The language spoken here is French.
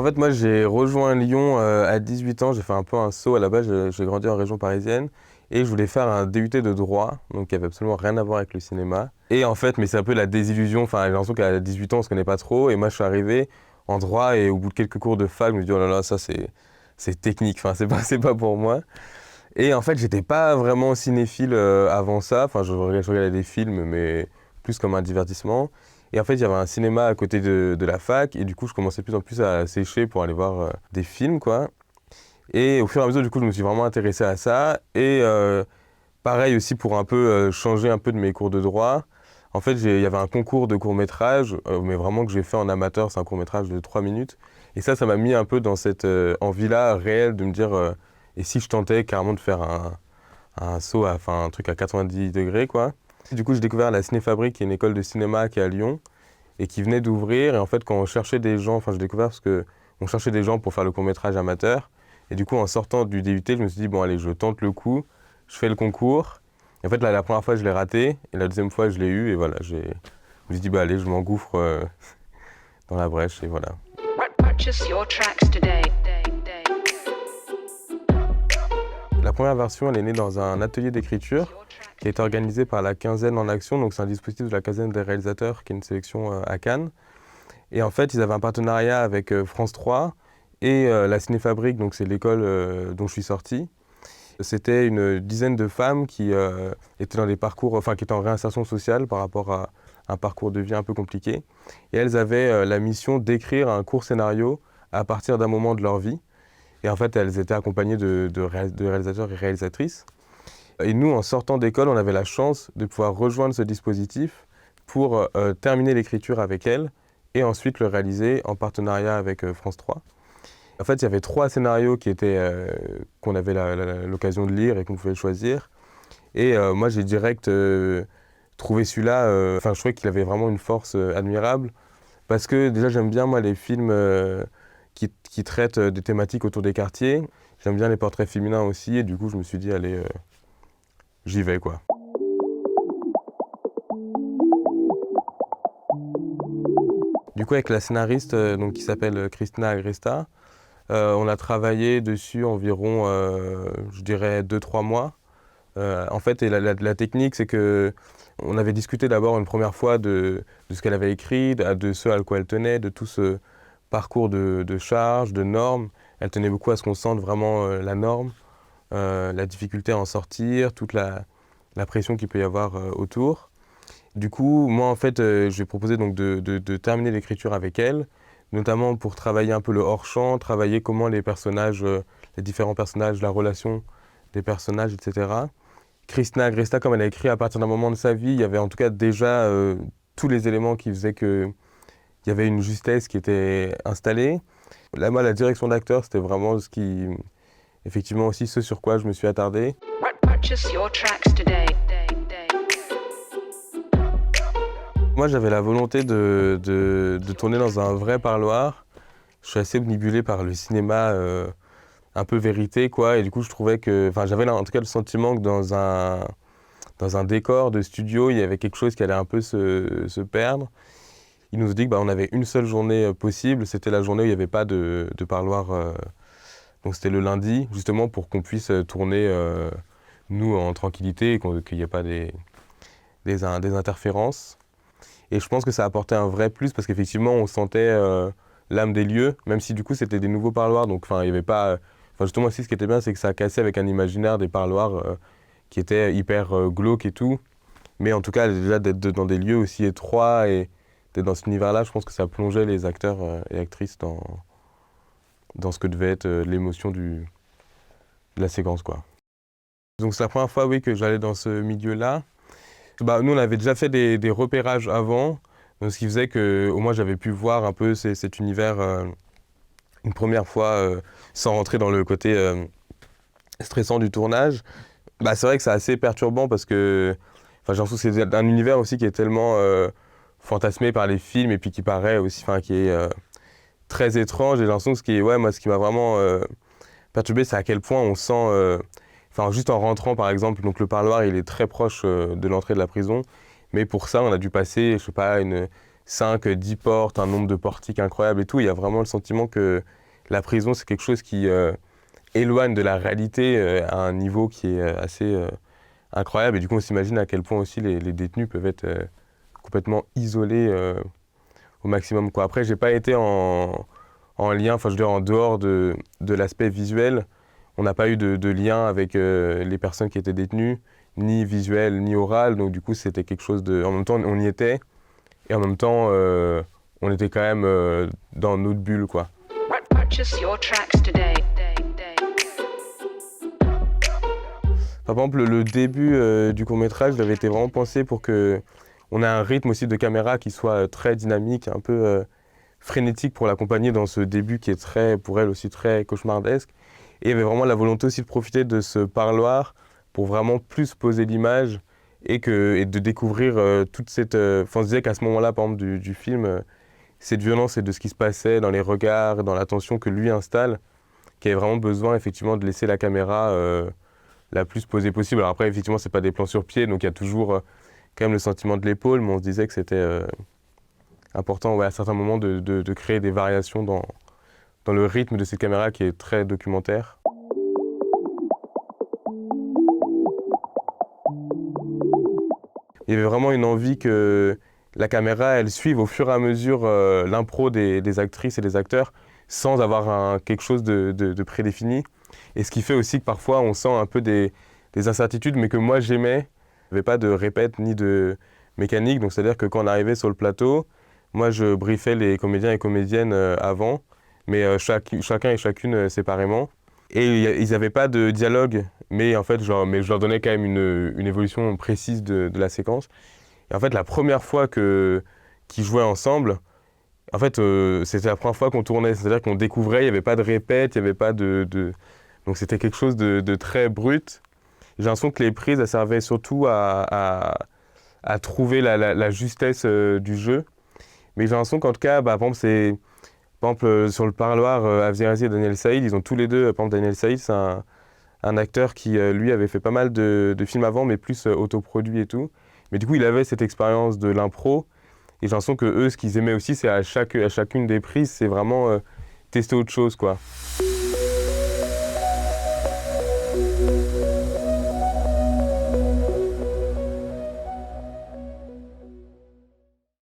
fait, moi, j'ai rejoint Lyon à 18 ans. J'ai fait un peu un saut. À la base, j'ai grandi en région parisienne et je voulais faire un DUT de droit, donc qui avait absolument rien à voir avec le cinéma. Et en fait, mais c'est un peu la désillusion. Enfin, j'ai l'impression qu'à 18 ans, on se connaît pas trop. Et moi, je suis arrivé en droit et au bout de quelques cours de fac, je me suis dit, oh là là, ça, c'est technique. Enfin, c'est pas pour moi. Et en fait, j'étais pas vraiment cinéphile avant ça. Enfin, je regardais des films, mais plus comme un divertissement. Et en fait, il y avait un cinéma à côté de la fac. Et du coup, je commençais de plus en plus à sécher pour aller voir des films, quoi. Et au fur et à mesure, du coup, je me suis vraiment intéressé à ça. Et pareil aussi pour un peu changer un peu de mes cours de droit. En fait, il y avait un concours de court-métrage, mais vraiment que j'ai fait en amateur. C'est un court-métrage de 3 minutes. Et ça m'a mis un peu dans cette envie-là réelle de me dire, et si je tentais carrément de faire un saut, enfin un truc à 90 degrés, quoi. Du coup, j'ai découvert la Cinéfabrique, qui est une école de cinéma qui est à Lyon, et qui venait d'ouvrir. Et en fait, quand on cherchait des gens, enfin j'ai découvert parce que on cherchait des gens pour faire le court-métrage amateur. Et du coup, en sortant du DUT, je me suis dit, bon allez, je tente le coup, je fais le concours. Et en fait, là, la première fois, je l'ai raté, et la deuxième fois, je l'ai eu, et voilà, je me suis dit, bah allez, je m'engouffre dans la brèche, et voilà. Purchase your tracks today. La première version, elle est née dans un atelier d'écriture qui a été organisé par la Quinzaine en Action. Donc c'est un dispositif de la Quinzaine des réalisateurs, qui est une sélection à Cannes. Et en fait, ils avaient un partenariat avec France 3 et la Cinéfabrique, donc c'est l'école dont je suis sorti. C'était une dizaine de femmes qui étaient dans des parcours, enfin qui étaient en réinsertion sociale par rapport à un parcours de vie un peu compliqué. Et elles avaient la mission d'écrire un court scénario à partir d'un moment de leur vie. Et en fait, elles étaient accompagnées de réalisateurs et réalisatrices. Et nous, en sortant d'école, on avait la chance de pouvoir rejoindre ce dispositif pour terminer l'écriture avec elles et ensuite le réaliser en partenariat avec France 3. En fait, il y avait 3 scénarios qu'on avait l'occasion de lire et qu'on pouvait choisir. Et moi, j'ai direct trouvé celui-là. Enfin, je trouvais qu'il avait vraiment une force admirable parce que déjà, j'aime bien moi les films qui traitent des thématiques autour des quartiers. J'aime bien les portraits féminins aussi, et du coup, je me suis dit, allez, j'y vais, quoi. Du coup, avec la scénariste donc, qui s'appelle Christina Agresta, on a travaillé dessus environ, je dirais, 2-3 mois. En fait, et la technique, c'est que on avait discuté d'abord une première fois de ce qu'elle avait écrit, de ce à quoi elle tenait, de tout ce parcours de charges, de normes. Elle tenait beaucoup à ce qu'on sente vraiment la norme, la difficulté à en sortir, toute la pression qu'il peut y avoir autour. Du coup, moi, en fait, je vais proposer donc de terminer l'écriture avec elle, notamment pour travailler un peu le hors-champ, travailler comment les personnages, les différents personnages, la relation des personnages, etc. Christina Agresta, comme elle a écrit à partir d'un moment de sa vie, il y avait en tout cas déjà tous les éléments qui faisaient qu'il y avait une justesse qui était installée. Là, moi, la direction d'acteur, c'était vraiment effectivement aussi ce sur quoi je me suis attardé. Purchase your tracks today. Moi, j'avais la volonté de tourner dans un vrai parloir. Je suis assez obnubilé par le cinéma un peu vérité, quoi. Et du coup, je trouvais que... Enfin, j'avais en tout cas le sentiment que dans un décor de studio, il y avait quelque chose qui allait un peu se perdre. Ils nous ont dit que, on avait une seule journée possible. C'était la journée où il n'y avait pas de parloir. Donc, c'était le lundi, justement, pour qu'on puisse tourner, nous, en tranquillité et qu'il n'y ait pas des interférences. Et je pense que ça apportait un vrai plus parce qu'effectivement, on sentait l'âme des lieux, même si du coup, c'était des nouveaux parloirs. Donc, il y avait pas... Enfin, justement, aussi, ce qui était bien, c'est que ça cassait avec un imaginaire des parloirs qui étaient hyper glauques et tout. Mais en tout cas, déjà, d'être dans des lieux aussi étroits et d'être dans cet univers-là, je pense que ça plongeait les acteurs et actrices dans ce que devait être l'émotion de la séquence, quoi. Donc, c'est la première fois, oui, que j'allais dans ce milieu-là. Nous, on avait déjà fait des repérages avant, donc ce qui faisait que au moins j'avais pu voir un peu cet univers une première fois sans rentrer dans le côté stressant du tournage. C'est vrai que c'est assez perturbant parce que j'ai l'impression que c'est un univers aussi qui est tellement fantasmé par les films et puis qui paraît aussi, qui est très étrange. Et j'ai l'impression que ce qui m'a vraiment perturbé, c'est à quel point on sent... juste en rentrant, par exemple, donc le parloir, il est très proche de l'entrée de la prison. Mais pour ça, on a dû passer, je sais pas, 5, 10 portes, un nombre de portiques incroyable et tout. Il y a vraiment le sentiment que la prison, c'est quelque chose qui éloigne de la réalité à un niveau qui est assez incroyable. Et du coup, on s'imagine à quel point aussi les détenus peuvent être complètement isolés au maximum, quoi. Après, j'ai pas été en lien, enfin je veux dire en dehors de l'aspect visuel. On n'a pas eu de lien avec les personnes qui étaient détenues, ni visuel, ni oral. Donc du coup, c'était quelque chose de... En même temps, on y était. Et en même temps, on était quand même dans notre bulle, quoi. Purchase your tracks today. Par exemple, le début du court-métrage, il avait été vraiment pensé pour que on ait un rythme aussi de caméra qui soit très dynamique, un peu frénétique pour l'accompagner dans ce début qui est très, pour elle aussi très cauchemardesque. Et il y avait vraiment la volonté aussi de profiter de ce parloir pour vraiment plus poser l'image et de découvrir toute cette... Enfin, on se disait qu'à ce moment-là, par exemple, du film, cette violence et de ce qui se passait dans les regards, dans l'attention que lui installe, qui avait vraiment besoin effectivement de laisser la caméra la plus posée possible. Alors après, effectivement, c'est pas des plans sur pied, donc il y a toujours quand même le sentiment de l'épaule, mais on se disait que c'était important à certains moments de créer des variations dans le rythme de cette caméra qui est très documentaire. Il y avait vraiment une envie que la caméra, elle suive au fur et à mesure l'impro des actrices et des acteurs sans avoir quelque chose de prédéfini. Et ce qui fait aussi que parfois on sent un peu des incertitudes, mais que moi j'aimais. Il n'y avait pas de répète ni de mécanique, donc c'est-à-dire que quand on arrivait sur le plateau, moi je briefais les comédiens et comédiennes avant, mais chacun et chacune séparément. Et ils n'avaient pas de dialogue, mais en fait, mais je leur donnais quand même une évolution précise de la séquence. Et en fait, la première fois qu'ils jouaient ensemble, en fait, c'était la première fois qu'on tournait, c'est-à-dire qu'on découvrait, il n'y avait pas de répète, il n'y avait pas Donc c'était quelque chose de très brut. J'ai l'impression que les prises, elles servaient surtout à trouver la justesse du jeu. Mais j'ai l'impression qu'en tout cas, par exemple, sur le parloir, Avzi Razi et Daniel Saïd, ils ont tous les deux, par exemple Daniel Saïd, c'est un acteur qui, lui, avait fait pas mal de films avant, mais plus autoproduit et tout. Mais du coup, il avait cette expérience de l'impro. Et j'ai l'impression que eux, ce qu'ils aimaient aussi, c'est à chacune des prises, c'est vraiment tester autre chose, quoi.